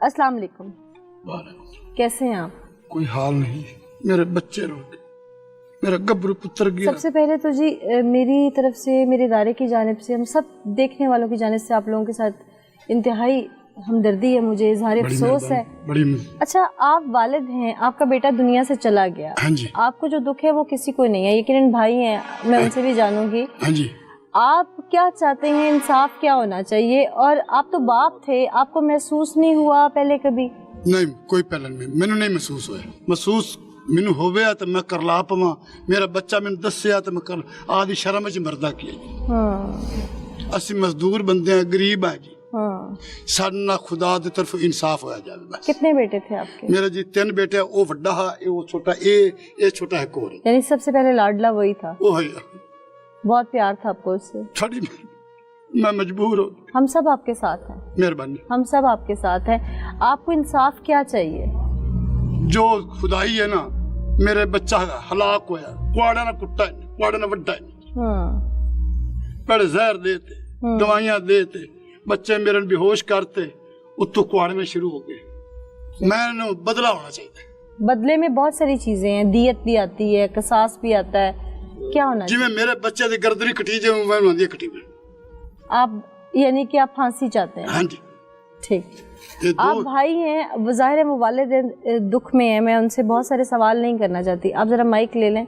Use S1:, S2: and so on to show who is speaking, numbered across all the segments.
S1: अस्सलाम वालेकुम। कैसे हैं आप?
S2: कोई हाल नहीं, मेरे बच्चे रोके, मेरा गब्रू पुत्र गया।
S1: सबसे पहले तो जी मेरी तरफ से, मेरे इदारे की जानिब से, हम सब देखने वालों की जानिब से आप लोगों के साथ इंतहाई हमदर्दी है, मुझे इजहार अफसोस है। अच्छा, आप वालिद हैं, आपका बेटा दुनिया से चला गया।
S2: हाँ जी।
S1: आपको जो दुख है वो किसी को नहीं है, यकीनन भाई हैं, मैं उनसे भी जानूंगी।
S2: हाँ जी।
S1: आप क्या चाहते हैं, इंसाफ क्या होना चाहिए? और आप तो बाप थे, आपको महसूस नहीं हुआ पहले कभी?
S2: नहीं, कोई पहले मैनू नहीं महसूस होया। महसूस मैनू होवे तो मैं कर ला पवा, मेरा बच्चा मैनू दस्या तो मैं कर आदि शर्म च मरदा किया। असी मजदूर बंदे हैं, गरीब है जी। साडा खुदा दी तरफ इंसाफ होया जावे बस।
S1: कितने बेटे थे आपके?
S2: मेरा जी 3 बेटे, वो वड्डा है, वो छोटा, ये छोटा है कोर।
S1: यानी सबसे पहले लाडला वही था?
S2: वो है।
S1: बहुत प्यार था आपको उससे?
S2: छड़ी मैं मजबूर हो।
S1: हम सब आपके साथ हैं।
S2: मेहरबानी।
S1: हम सब आपके साथ हैं। आपको इंसाफ क्या चाहिए?
S2: जो खुदाई है ना, मेरे बच्चा हलाक होया, कुआड़ा ना कुट्टा है, कुआड़ा ना वड्डा है। पहले जहर देते, दवाइयां देते, बच्चे मेरे बेहोश करते, उत्तों कुआड़े में शुरू हो गए। मैंने बदला होना चाहिए।
S1: बदले में बहुत सारी चीजें हैं, दियत भी आती है, कसास भी आता है, क्या होना चाहिए?
S2: जिवें मेरे बच्चे दी गर्दनी कटी जाए, मैं होंदी कटी।
S1: आप यानी कि आप फांसी चाहते हैं?
S2: हाँ जी।
S1: ठीक। आप भाई हैं, ज़ाहिर है वो वालिद दुख में हैं, मैं उनसे बहुत सारे सवाल नहीं करना चाहती। आप ज़रा माइक ले लें।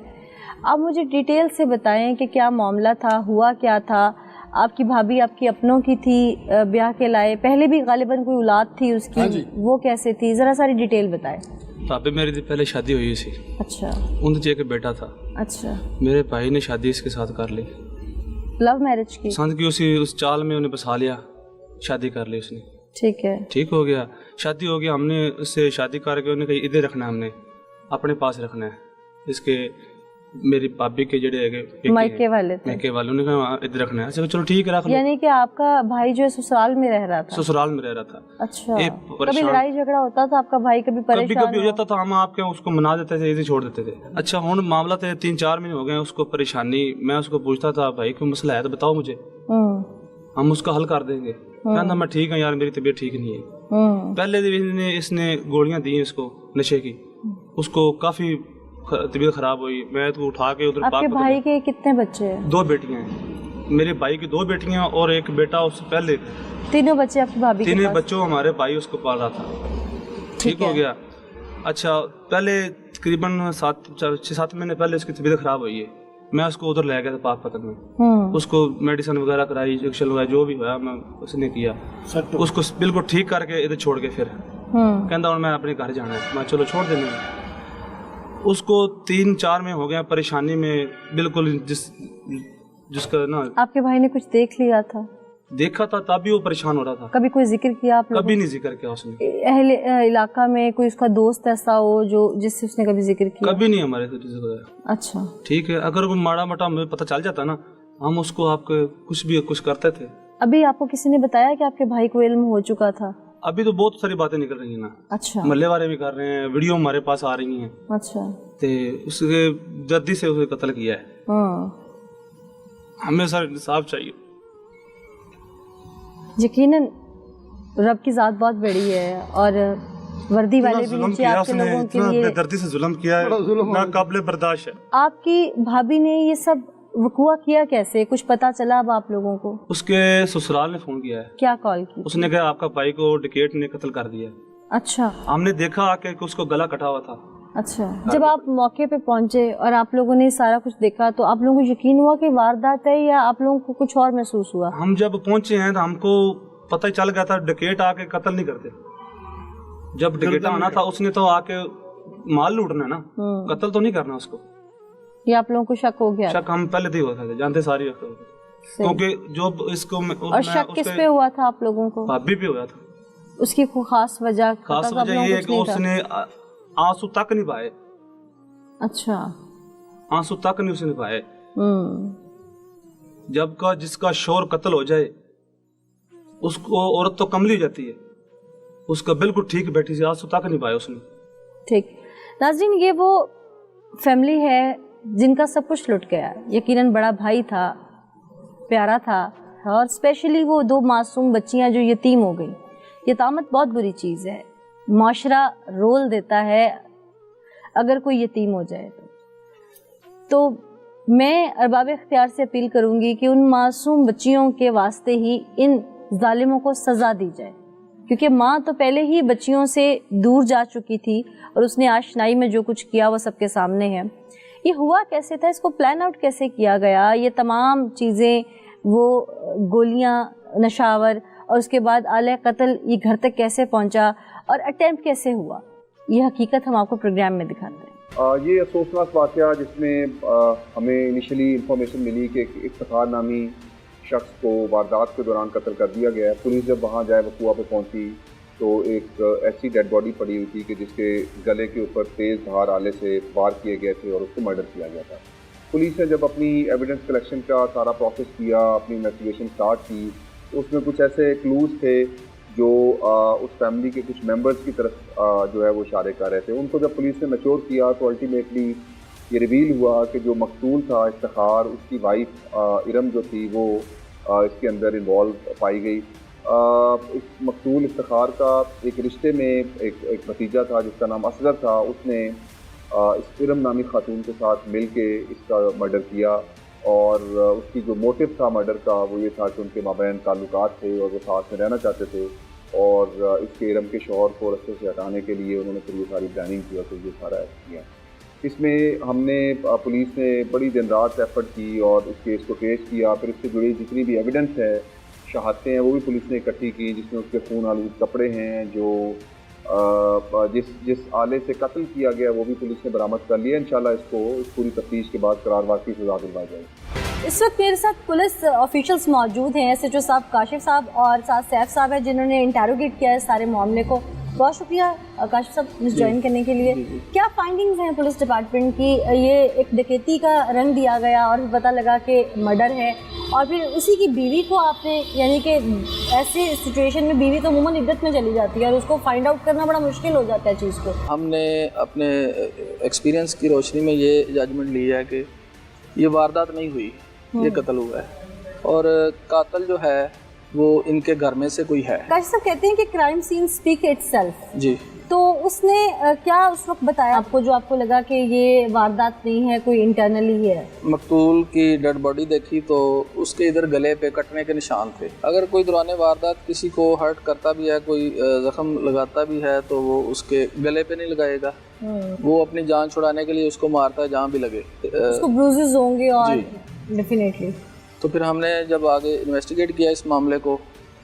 S1: आप मुझे डिटेल से बताएं कि क्या मामला था, हुआ क्या था? आपकी भाभी आपकी अपनों की थी, ब्याह के लाए, पहले भी गालिबन कोई औलाद थी उसकी? हाँ जी। वो कैसे थी, ज़रा सारी डिटेल बताएं।
S3: भाभी मेरी थी, पहले शादी हुई थी।
S1: अच्छा।
S3: उनसे एक बेटा था।
S1: अच्छा।
S3: मेरे भाई ने शादी इसके साथ कर ली।
S1: लव मैरिज की?
S3: संत की उस चाल में उन्हें बसा लिया, शादी कर ली उसने।
S1: ठीक है।
S3: ठीक हो गया, शादी हो गया, हमने उससे शादी करके उन्हें कही इधर रखना है, हमने अपने पास रखना है। इसके मेरी भाभी के जड़े
S1: मायके वाले
S3: उन्हें कहा इधर रखना है। अच्छा चलो ठीक है, रख लो।
S1: यानी कि आपका भाई जो है ससुराल में रह रहा था?
S3: ससुराल में रह रहा था।
S1: अच्छा। कभी लड़ाई झगड़ा होता था आपका भाई? कभी परेशान?
S3: कभी हो जाता था, हम आपके उसको मना देते थे, इधर छोड़ देते थे। अच्छा, हुन मामला तो 3-4 महीने हो गए उसको परेशानी। मैं उसको पूछता था, भाई कोई मसला है तो बताओ मुझे, हम उसका हल कर देंगे। कहता मैं ठीक है यार, मेरी तबीयत ठीक नहीं है। पहले दिन इसने गोलियां दी इसको नशे की, उसको काफी तबीयत खराब हुई। मैं तो उठा के उधर।
S1: आपके भाई के कितने बच्चे हैं?
S3: 2 बेटियां हैं। मेरे भाई की 2 बेटियां और एक बेटा उससे पहले।
S1: तीनों बच्चे आपकी भाभी के पास?
S3: 3 बच्चों हमारे भाई उसको पाल रहा था। ठीक हो गया। अच्छा, पहले तकरीबन 6-7 महीने पहले उसकी तबीयत खराब हुई है। मैं उसको उधर ले गया था पाकपतन में, उसको मेडिसिन वगैरह कराई, इंजेक्शन लगाया, जो भी हुआ मैं उसने किया। उसको बिल्कुल ठीक करके इधर छोड़ के फिर कहता मैं अपने घर जाना है। मैं चलो छोड़ देने। उसको 3-4 में हो गया परेशानी में, बिल्कुल जिसका ना। आपके
S1: भाई ने कुछ देख लिया था?
S3: देखा था, तभी वो परेशान हो रहा था।
S1: कभी कोई जिक्र किया आप लोगों?
S3: कभी नहीं जिक्र किया उसने।
S1: अहले इलाका में कोई उसका दोस्त ऐसा हो जो जिससे उसने कभी जिक्र किया?
S3: कभी नहीं हमारे से जिक्र।
S1: अच्छा।
S3: ठीक है, अगर कोई माड़ा मोटा हमें पता चल जाता ना, हम उसको आपके कुछ करते थे।
S1: अभी आपको किसी ने बताया कि आपके भाई को इल्म हो चुका था?
S3: अभी तो बहुत सारी बातें निकल रही है ना।
S1: अच्छा।
S3: मल्ले वाले भी कर रहे हैं, वीडियो हमारे पास आ रही हैं।
S1: अच्छा।
S3: ते उसके जल्दी से उसे कत्ल किया है। हमें सर इंसाफ चाहिए।
S1: यकीनन रब की जात बहुत बड़ी है, और वर्दी वाले भी नीचे आपके लोगों के लिए
S3: दर्दी से जुल्म किया है, ना काबिल बर्दाश्त है।
S1: आपकी भाभी ने ये सब वकुआ किया कैसे, कुछ पता चला अब आप लोगों को?
S3: उसके ससुराल ने फोन किया है।
S1: क्या कॉल की?
S3: उसने कहा आपका भाई को डकैत ने कत्ल कर दिया।
S1: अच्छा।
S3: हमने देखा आके कि उसको गला कटा हुआ था।
S1: अच्छा। जब आप मौके पे पहुंचे और आप लोगों ने सारा कुछ देखा, तो आप लोगों को यकीन हुआ कि वारदात है, या आप लोगों को कुछ और महसूस हुआ?
S3: हम जब पहुंचे हैं तो हमको पता ही चल गया था डकैत आके कत्ल नहीं करते। जब डकैत आना था उसने तो आके माल लूटना ना, कत्ल तो नहीं करना उसको।
S1: ये आप लोगों को शक हो गया?
S3: शक हम पहले से ही होता था, जानते सारी, क्योंकि जो इसको
S1: और शक किस पे हुआ था आप लोगों को?
S3: भाभी पे हुआ था।
S1: उसकी खास वजह
S3: ये है कि उसने आंसू तक नहीं पाए।
S1: अच्छा।
S3: आंसू तक नहीं उसने पाए। जब का जिसका शोर कत्ल हो जाए उसको औरत तो कमली हो जाती है, उसका बिल्कुल ठीक बैठी से आंसू तक नहीं पाए उसने।
S1: ठीक। नाज़रीन, ये वो फैमिली है जिनका सब कुछ लुट गया। यकीनन बड़ा भाई था, प्यारा था, और स्पेशली वो 2 मासूम बच्चियां जो यतीम हो गई। یتامت بہت بری چیز ہے، معاشرہ رول دیتا ہے اگر کوئی یتیم ہو جائے تو میں ارباب اختیار سے اپیل کروں گی کہ ان معصوم بچیوں کے واسطے ہی ان ظالموں کو سزا دی جائے، کیونکہ ماں تو پہلے ہی بچیوں سے دور جا چکی تھی اور اس نے آشنائی میں جو کچھ کیا وہ سب کے سامنے ہے۔ یہ ہوا کیسے تھا، اس کو پلان آؤٹ کیسے کیا گیا، یہ تمام چیزیں، وہ گولیاں، نشاور، اور اس کے بعد آلہ قتل یہ گھر تک کیسے پہنچا اور اٹیمپٹ کیسے ہوا، یہ حقیقت ہم آپ کو پروگرام میں دکھاتے ہیں۔
S4: یہ افسوسناک واقعہ جس میں ہمیں انیشلی انفارمیشن ملی کہ ایک افتخار نامی شخص کو واردات کے دوران قتل کر دیا گیا ہے۔ پولیس جب وہاں جائے وقوع پہ پہنچی تو ایک ایسی ڈیڈ باڈی پڑی ہوئی تھی کہ جس کے گلے کے اوپر تیز دھار آلے سے وار کیے گئے تھے اور اس کو مرڈر کیا گیا تھا۔ پولیس نے جب اپنی ایویڈنس کلیکشن کا سارا پروسیس کیا، اپنی انویسٹیگیشن سٹارٹ کی، تو اس میں کچھ ایسے کلوز تھے جو اس فیملی کے کچھ ممبرز کی طرف جو ہے وہ اشارے کر رہے تھے۔ ان کو جب پولیس نے میچور کیا تو الٹیمیٹلی یہ ریویل ہوا کہ جو مقتول تھا افتخار، اس کی وائف ارم جو تھی وہ اس کے اندر انوالو پائی گئی۔ اس مقتول افتخار کا ایک رشتے میں ایک بھتیجا تھا جس کا نام اصغر تھا، اس نے اس ارم نامی خاتون کے ساتھ مل کے اس کا مرڈر کیا، اور اس کی جو موٹو تھا مرڈر کا وہ یہ تھا کہ ان کے مابین تعلقات تھے اور وہ ساتھ میں رہنا چاہتے تھے، اور اس کے ارم کے شوہر کو رستے سے ہٹانے کے لیے انہوں نے پھر یہ ساری پلاننگ کیا تو یہ سارا کیا۔ اس میں ہم نے پولیس نے بڑی دن رات ایفرٹ کی اور اس کیس کو ٹریس کیا، پھر اس سے جڑی جتنی بھی ایویڈنس ہے، شہادتیں ہیں، وہ بھی پولیس نے اکٹھی کی، جس میں اس کے خون آلود کپڑے ہیں، جو جس آلے سے قتل کیا گیا وہ بھی پولیس نے برآمد کر لیا۔ انشاءاللہ اس کو اس پوری تفتیش کے بعد قرار واقعی سزا دلوائی جائے گی۔
S1: اس وقت میرے ساتھ پولیس آفیشلز موجود ہیں، SHO صاحب کاشف صاحب اور ساتھ سیف صاحب ہیں جنہوں نے انٹیروگیٹ کیا ہے سارے معاملے کو۔ بہت شکریہ کاشف صاحب جوائن کرنے کے لیے۔ کیا فائنڈنگز ہیں پولیس ڈپارٹمنٹ کی؟ یہ ایک ڈکیتی کا رنگ دیا گیا اور پتہ لگا کہ مرڈر ہے، اور پھر اسی کی بیوی کو آپ نے، یعنی کہ ایسی سچویشن میں بیوی تو عموماً عدت میں چلی جاتی ہے اور اس کو فائنڈ آؤٹ کرنا بڑا مشکل ہو جاتا ہے چیز کو۔
S5: ہم نے اپنے ایکسپیرینس کی روشنی میں یہ ججمنٹ لی ہے کہ یہ واردات نہیں ہوئی، یہ قتل ہوا ہے، اور قاتل جو ہے وہ ان کے گھر میں سے کوئی ہے۔
S1: کاشف صاحب کہتے ہیں کہ crime scene speak itself,
S5: جی،
S1: تو اس نے کیا اس وقت بتایا آپ کو جو آپ کو لگا کہ یہ واردات نہیں ہے، کوئی انٹرنلی ہے؟
S5: مقتول کی ڈیڈ باڈی دیکھی تو اس کے ادھر گلے پہ کٹنے کے نشان تھے۔ اگر کوئی دوران واردات کسی کو ہرٹ کرتا بھی ہے، کوئی زخم لگاتا بھی ہے تو وہ اس کے گلے پہ نہیں لگائے گا، وہ اپنی جان چھڑانے کے لیے اس کو مارتا ہے جہاں بھی لگے،
S1: اس کو بروزز ہوں گے اور ڈیفینیٹلی۔
S5: تو پھر ہم نے جب آگے انویسٹیگیٹ کیا اس معاملے کو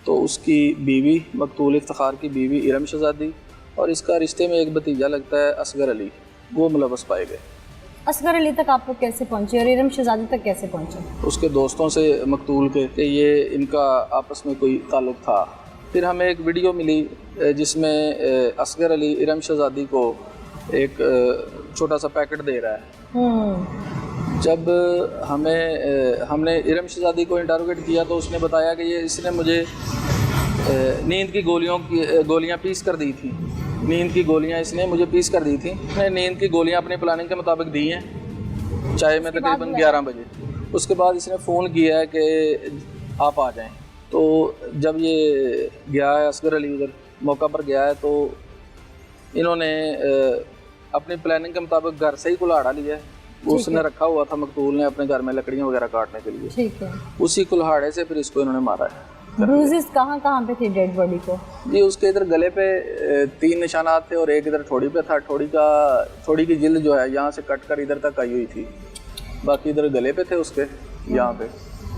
S5: تو اس کی بیوی، مقتول افتخار کی بیوی ارم شہزادی، اور اس کا رشتے میں ایک بھتیجا لگتا ہے اصغر علی، وہ ملوث پائے گئے۔
S1: اصغر علی تک آپ لوگ کیسے پہنچے اور ارم شہزادی تک کیسے پہنچے؟
S5: اس کے دوستوں سے مقتول کے کہ یہ ان کا آپس میں کوئی تعلق تھا۔ پھر ہمیں ایک ویڈیو ملی جس میں اصغر علی ارم شہزادی کو ایک چھوٹا سا پیکٹ دے رہا ہے۔ جب ہم نے ارم شہزادی کو انٹروگیٹ کیا تو اس نے بتایا کہ اس نے مجھے نیند کی گولیاں پیس کر دی تھیں، نیند کی گولیاں اس نے مجھے پیس کر دی تھیں۔ میں نے نیند کی گولیاں اپنی پلاننگ کے مطابق دی ہیں، چاہے میں تقریباً 11 بجے۔ اس کے بعد اس نے فون کیا ہے کہ آپ آ جائیں، تو جب یہ گیا ہے اصغر علی ادھر موقع پر گیا ہے تو انہوں نے اپنی پلاننگ کے مطابق گھر سے ہی کلاڑا لیا ہے، اس نے رکھا ہوا تھا مقتول نے اپنے گھر میں لکڑیاں وغیرہ کاٹنے کے لیے،
S1: ٹھیک ہے،
S5: اسی کلہاڑے سے پھر اس کو انہوں نے مارا ہے۔
S1: بروزز کہاں کہاں پہ تھی ڈیڈ باڈی کو؟
S5: جی، اس کے ادھر گلے پہ 3 نشانات تھے اور ایک ادھر ٹھوڑی پہ تھا، ٹھوڑی کی جلد جو ہے یہاں سے کٹ کر ادھر تک آئی ہوئی تھی، باقی ادھر گلے پہ تھے اس کے، یہاں پہ۔